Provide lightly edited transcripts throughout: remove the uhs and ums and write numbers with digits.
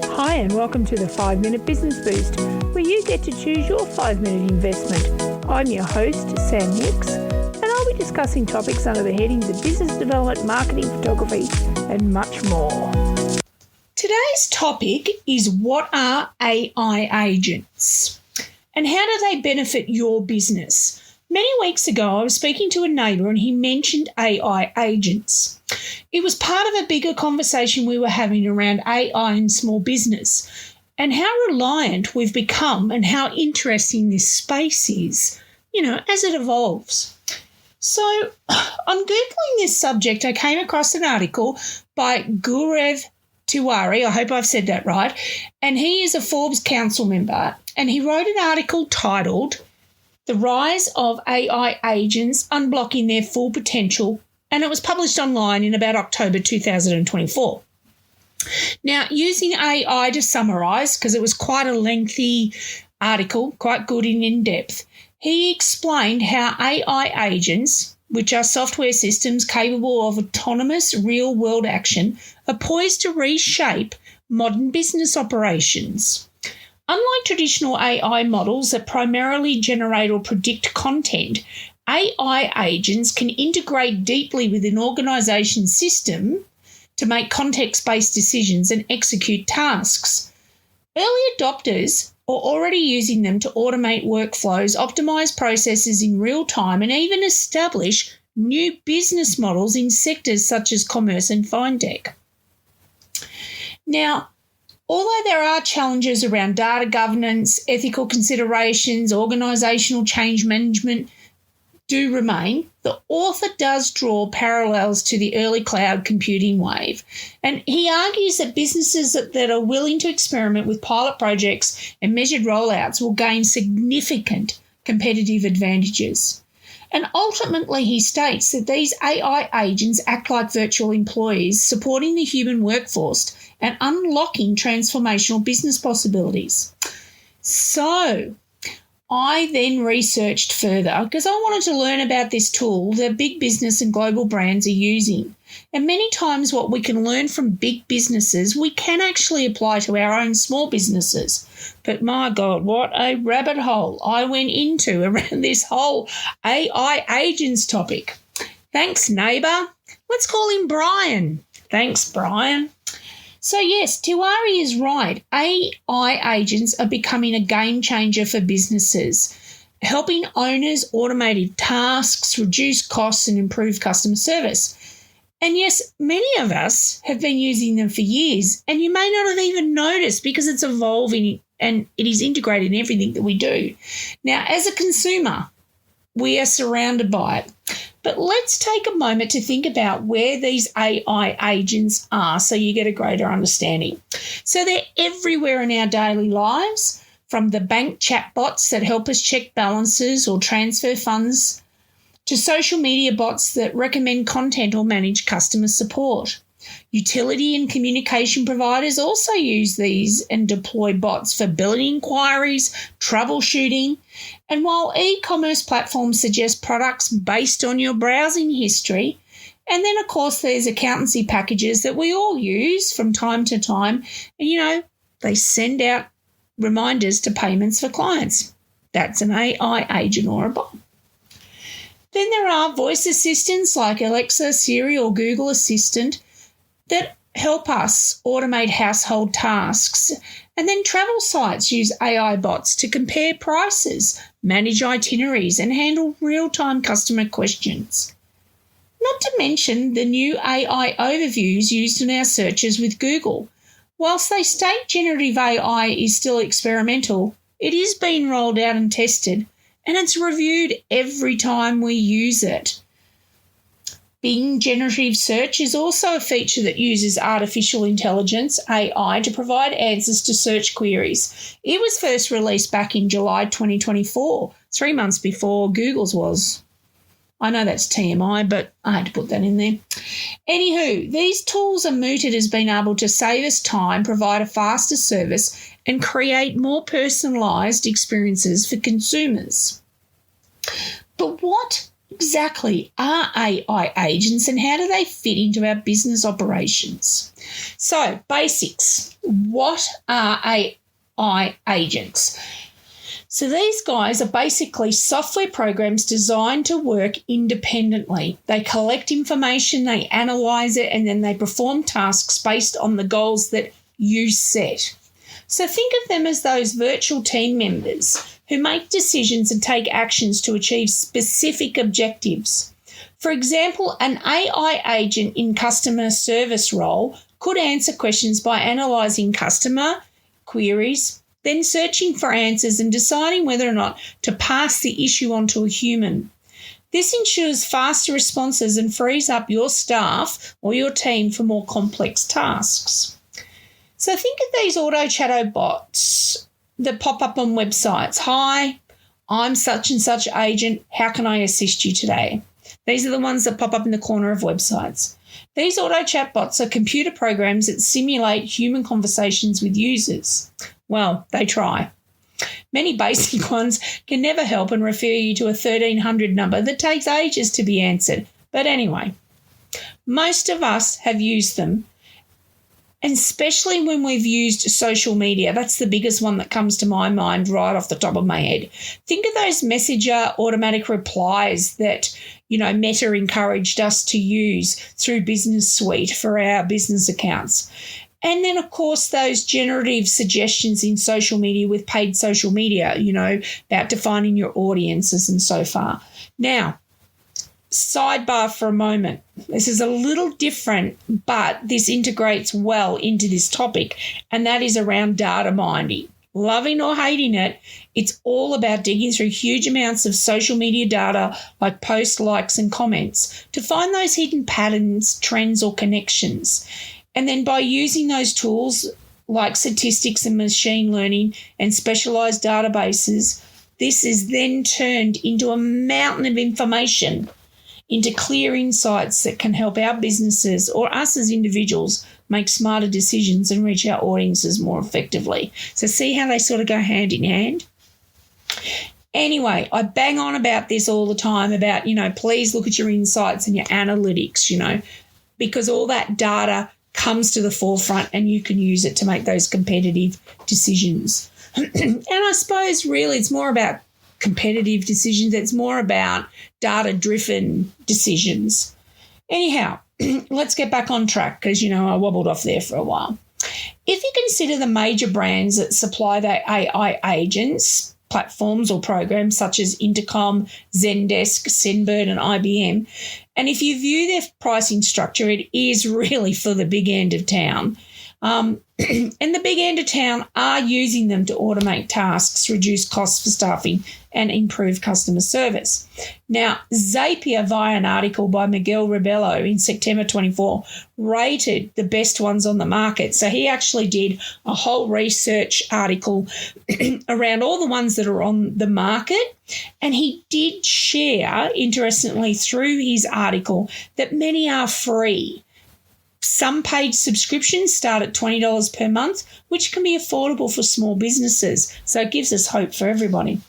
Hi and welcome to the 5-Minute Business Boost, where you get to choose your 5-minute investment. I'm your host, Sam Hicks, and I'll be discussing topics under the headings of business development, marketing, photography, and much more. Today's topic is, what are AI agents and how do they benefit your business? Many weeks ago, I was speaking to a neighbour and he mentioned AI agents. It was part of a bigger conversation we were having around AI in small business and how reliant we've become and how interesting this space is, as it evolves. So on Googling this subject, I came across an article by Gaurav Tiwari, I hope I've said that right, and he is a Forbes Council member, and he wrote an article titled "The Rise of AI Agents Unblocking Their Full Potential," and it was published online in about October 2024. Now, using AI to summarise, because it was quite a lengthy article, quite good and in-depth, he explained how AI agents, which are software systems capable of autonomous real-world action, are poised to reshape modern business operations. Unlike traditional AI models that primarily generate or predict content, AI agents can integrate deeply with an organisation's system to make context-based decisions and execute tasks. Early adopters are already using them to automate workflows, optimise processes in real time, and even establish new business models in sectors such as commerce and fintech. Now, although there are challenges around data governance, ethical considerations, organisational change management do remain, the author does draw parallels to the early cloud computing wave. And he argues that businesses that are willing to experiment with pilot projects and measured rollouts will gain significant competitive advantages. And ultimately, he states that these AI agents act like virtual employees, supporting the human workforce and unlocking transformational business possibilities. So I then researched further because I wanted to learn about this tool that big business and global brands are using. And many times what we can learn from big businesses, we can actually apply to our own small businesses. But my God, what a rabbit hole I went into around this whole AI agents topic. Thanks, neighbour. Let's call him Brian. Thanks, Brian. So yes, Tiwari is right. AI agents are becoming a game changer for businesses, helping owners automate tasks, reduce costs, and improve customer service. And yes, many of us have been using them for years, and you may not have even noticed because it's evolving and it is integrated in everything that we do. Now, as a consumer, we are surrounded by it. But let's take a moment to think about where these AI agents are so you get a greater understanding. So they're everywhere in our daily lives, from the bank chatbots that help us check balances or transfer funds to social media bots that recommend content or manage customer support. Utility and communication providers also use these and deploy bots for billing inquiries, troubleshooting, and while e-commerce platforms suggest products based on your browsing history, and then, of course, there's accountancy packages that we all use from time to time, and, they send out reminders to payments for clients. That's an AI agent or a bot. Then there are voice assistants like Alexa, Siri, or Google Assistant that help us automate household tasks. And then travel sites use AI bots to compare prices, manage itineraries, and handle real-time customer questions. Not to mention the new AI overviews used in our searches with Google. Whilst they state generative AI is still experimental, it is being rolled out and tested, and it's reviewed every time we use it. Bing Generative Search is also a feature that uses artificial intelligence, AI, to provide answers to search queries. It was first released back in July 2024, 3 months before Google's was. I know that's TMI, but I had to put that in there. Anywho, these tools are mooted as being able to save us time, provide a faster service, and create more personalised experiences for consumers. But what exactly are AI agents and how do they fit into our business operations? So, basics. What are AI agents? So these guys are basically software programs designed to work independently. They collect information, they analyse it, and then they perform tasks based on the goals that you set. So think of them as those virtual team members who make decisions and take actions to achieve specific objectives. For example, an AI agent in customer service role could answer questions by analysing customer queries, then searching for answers and deciding whether or not to pass the issue on to a human. This ensures faster responses and frees up your staff or your team for more complex tasks. So think of these auto chat bots that pop up on websites. Hi, I'm such and such agent. How can I assist you today? These are the ones that pop up in the corner of websites. These auto chatbots are computer programs that simulate human conversations with users. Well, they try. Many basic ones can never help and refer you to a 1300 number that takes ages to be answered. But anyway, most of us have used them, and especially when we've used social media. That's the biggest one that comes to my mind right off the top of my head. Think of those messenger automatic replies that, Meta encouraged us to use through Business Suite for our business accounts. And then, of course, those generative suggestions in social media with paid social media, about defining your audiences and so far. Now, sidebar for a moment. This is a little different, but this integrates well into this topic, and that is around data mining. Loving or hating it, it's all about digging through huge amounts of social media data like posts, likes, and comments to find those hidden patterns, trends, or connections. And then by using those tools like statistics and machine learning and specialized databases, this is then turned into a mountain of information, into clear insights that can help our businesses or us as individuals make smarter decisions and reach our audiences more effectively. So see how they sort of go hand in hand? Anyway, I bang on about this all the time about, please look at your insights and your analytics, because all that data comes to the forefront and you can use it to make those competitive decisions. And I suppose really it's more about competitive decisions. It's more about data-driven decisions. Anyhow, let's get back on track because, I wobbled off there for a while. If you consider the major brands that supply their AI agents, platforms or programs such as Intercom, Zendesk, Zenbird and IBM, and if you view their pricing structure, it is really for the big end of town. And the big end of town are using them to automate tasks, reduce costs for staffing, and improve customer service. Now, Zapier, via an article by Miguel Rebello in September 24, rated the best ones on the market. So he actually did a whole research article around all the ones that are on the market. And he did share, interestingly, through his article that many are free. Some paid subscriptions start at $20 per month, which can be affordable for small businesses. So it gives us hope for everybody.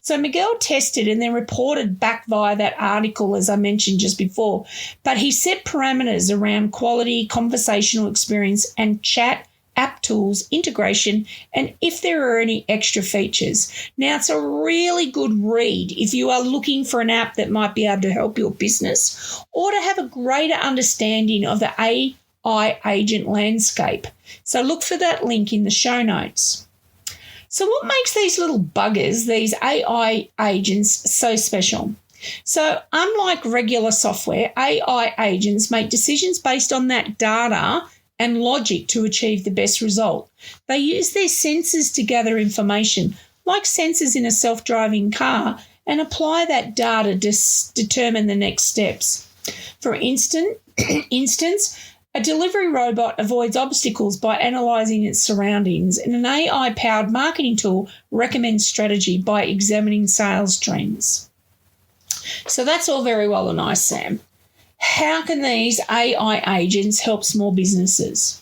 So Miguel tested and then reported back via that article, as I mentioned just before. But he set parameters around quality, conversational experience, and chat, app tools, integration, and if there are any extra features. Now, it's a really good read if you are looking for an app that might be able to help your business or to have a greater understanding of the AI agent landscape. So look for that link in the show notes. So what makes these little buggers, these AI agents, so special? So unlike regular software, AI agents make decisions based on that data and logic to achieve the best result. They use their senses to gather information, like sensors in a self-driving car, and apply that data to determine the next steps. For instance, a delivery robot avoids obstacles by analysing its surroundings, and an AI-powered marketing tool recommends strategy by examining sales trends. So that's all very well and nice, Sam. How can these AI agents help small businesses?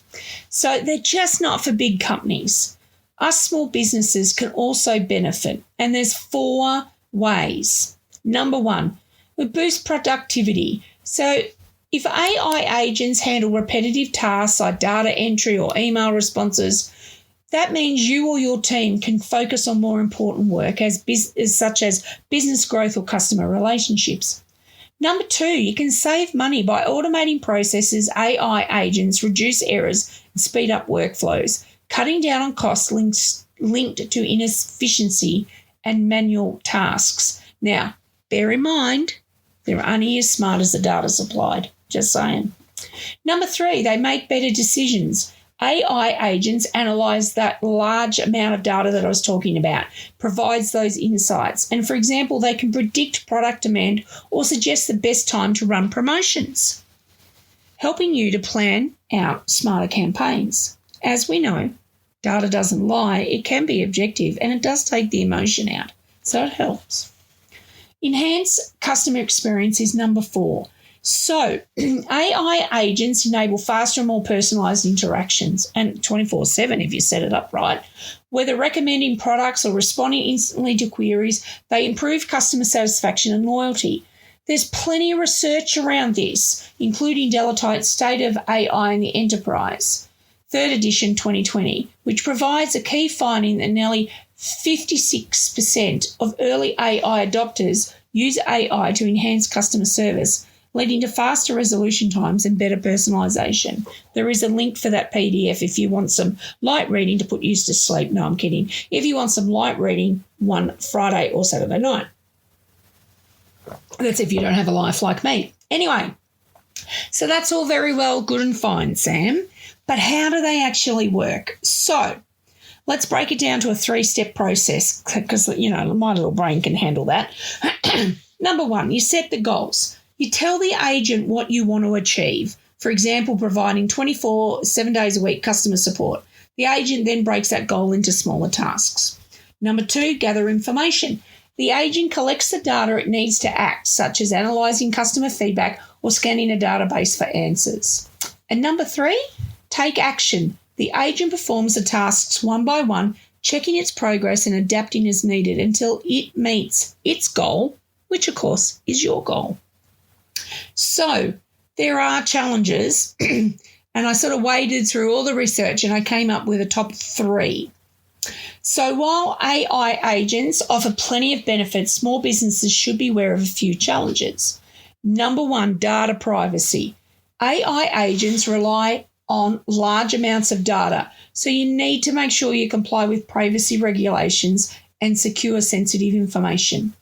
So they're just not for big companies. Us small businesses can also benefit, and there's 4 ways. Number 1, We boost productivity. So if AI agents handle repetitive tasks like data entry or email responses, that means you or your team can focus on more important work such as business growth or customer relationships. Number 2, you can save money by automating processes. AI agents reduce errors and speed up workflows, cutting down on costs linked to inefficiency and manual tasks. Now, bear in mind, they're only as smart as the data supplied. Just saying. Number 3, they make better decisions. AI agents analyse that large amount of data that I was talking about, provides those insights. And, for example, they can predict product demand or suggest the best time to run promotions, helping you to plan out smarter campaigns. As we know, data doesn't lie. It can be objective, and it does take the emotion out. So it helps. Enhance customer experience is number 4. So AI agents enable faster and more personalised interactions, and 24/7 if you set it up right. Whether recommending products or responding instantly to queries, they improve customer satisfaction and loyalty. There's plenty of research around this, including Deloitte's State of AI in the Enterprise, 3rd edition 2020, which provides a key finding that nearly 56% of early AI adopters use AI to enhance customer service, leading to faster resolution times and better personalisation. There is a link for that PDF if you want some light reading to put you to sleep. No, I'm kidding. If you want some light reading one Friday or Saturday night. That's if you don't have a life like me. Anyway, so that's all very well, good and fine, Sam. But how do they actually work? So let's break it down to a 3-step process because, my little brain can handle that. Number 1, you set the goals. You tell the agent what you want to achieve. For example, providing 7 days a week customer support. The agent then breaks that goal into smaller tasks. Number 2, gather information. The agent collects the data it needs to act, such as analysing customer feedback or scanning a database for answers. And number 3, take action. The agent performs the tasks one by one, checking its progress and adapting as needed until it meets its goal, which of course is your goal. So there are challenges, and I sort of waded through all the research and I came up with a top 3. So while AI agents offer plenty of benefits, small businesses should be aware of a few challenges. Number 1, data privacy. AI agents rely on large amounts of data, so you need to make sure you comply with privacy regulations and secure sensitive information.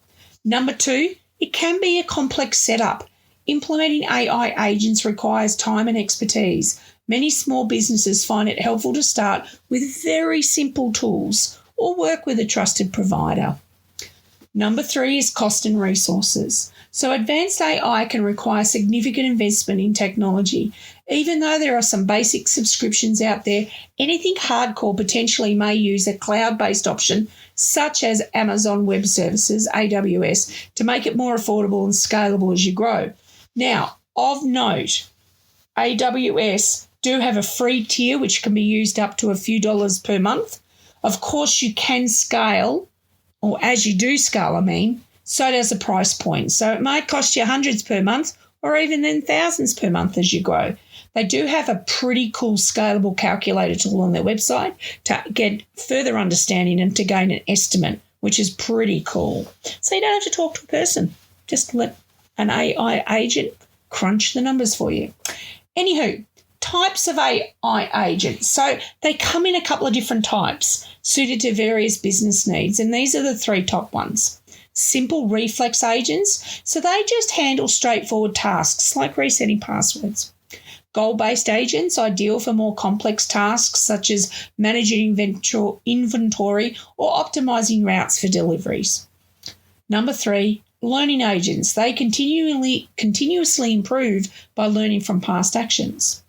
Number 2, it can be a complex setup. Implementing AI agents requires time and expertise. Many small businesses find it helpful to start with very simple tools or work with a trusted provider. Number 3 is cost and resources. So advanced AI can require significant investment in technology. Even though there are some basic subscriptions out there, anything hardcore potentially may use a cloud-based option such as Amazon Web Services, AWS, to make it more affordable and scalable as you grow. Now, of note, AWS do have a free tier which can be used up to a few dollars per month. Of course, you can scale, or as you do scale, so does the price point. So it might cost you hundreds per month or even then thousands per month as you grow. They do have a pretty cool scalable calculator tool on their website to get further understanding and to gain an estimate, which is pretty cool. So you don't have to talk to a person. Just let an AI agent crunch the numbers for you. Anywho, types of AI agents. So they come in a couple of different types suited to various business needs, and these are the 3 top ones. Simple reflex agents. So they just handle straightforward tasks like resetting passwords. Goal-based agents, ideal for more complex tasks such as managing inventory or optimizing routes for deliveries. Number 3, learning agents. They continuously improve by learning from past actions.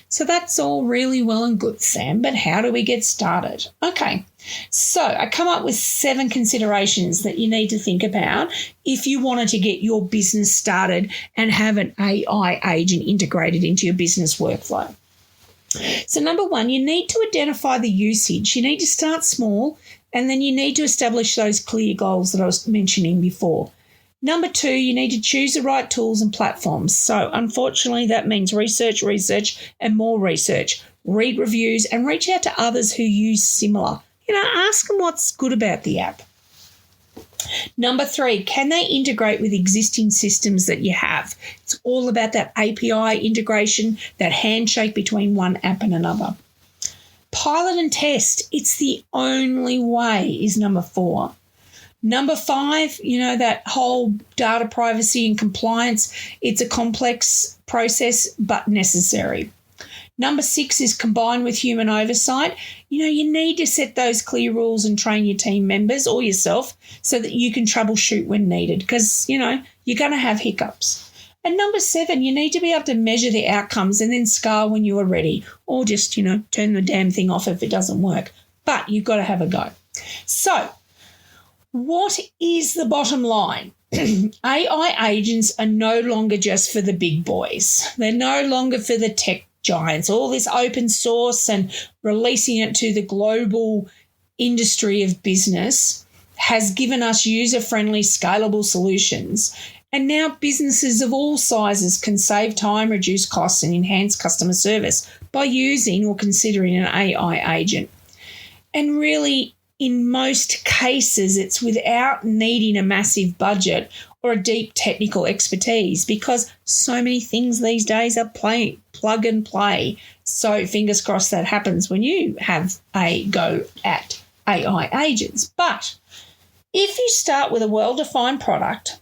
So that's all really well and good, Sam, but how do we get started? Okay, so I come up with 7 considerations that you need to think about if you wanted to get your business started and have an AI agent integrated into your business workflow. So number 1, you need to identify the usage. You need to start small, and then you need to establish those clear goals that I was mentioning before. Number 2, you need to choose the right tools and platforms. So unfortunately, that means research, and more research. Read reviews and reach out to others who use similar. Ask them what's good about the app. Number 3, can they integrate with existing systems that you have? It's all about that API integration, that handshake between one app and another. Pilot and test. It's the only way is number 4. Number 5, that whole data privacy and compliance. It's a complex process, but necessary. Number 6 is combined with human oversight. You need to set those clear rules and train your team members or yourself so that you can troubleshoot when needed because, you're going to have hiccups. And number 7, you need to be able to measure the outcomes and then scale when you are ready or just, turn the damn thing off if it doesn't work. But you've got to have a go. So, what is the bottom line? AI agents are no longer just for the big boys. They're no longer for the tech giants. All this open source and releasing it to the global industry of business has given us user-friendly, scalable solutions. And now businesses of all sizes can save time, reduce costs, and enhance customer service by using or considering an AI agent. And really, in most cases, it's without needing a massive budget or a deep technical expertise because so many things these days are plug and play. So fingers crossed that happens when you have a go at AI agents. But if you start with a well-defined project,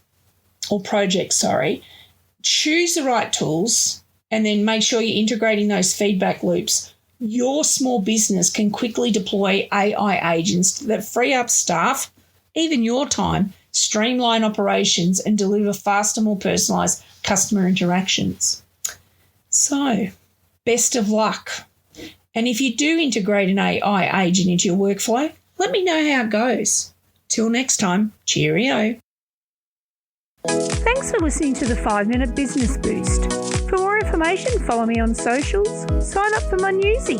choose the right tools and then make sure you're integrating those feedback loops, your small business can quickly deploy AI agents that free up staff, even your time, streamline operations, and deliver faster, more personalised customer interactions. So, best of luck. And if you do integrate an AI agent into your workflow, let me know how it goes. Till next time, cheerio. Thanks for listening to the 5-Minute Business Boost. For more information, follow me on socials, sign up for my newsy,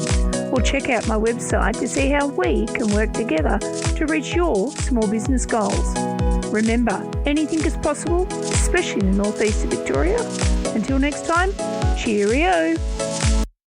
or check out my website to see how we can work together to reach your small business goals. Remember, anything is possible, especially in the northeast of Victoria. Until next time, cheerio.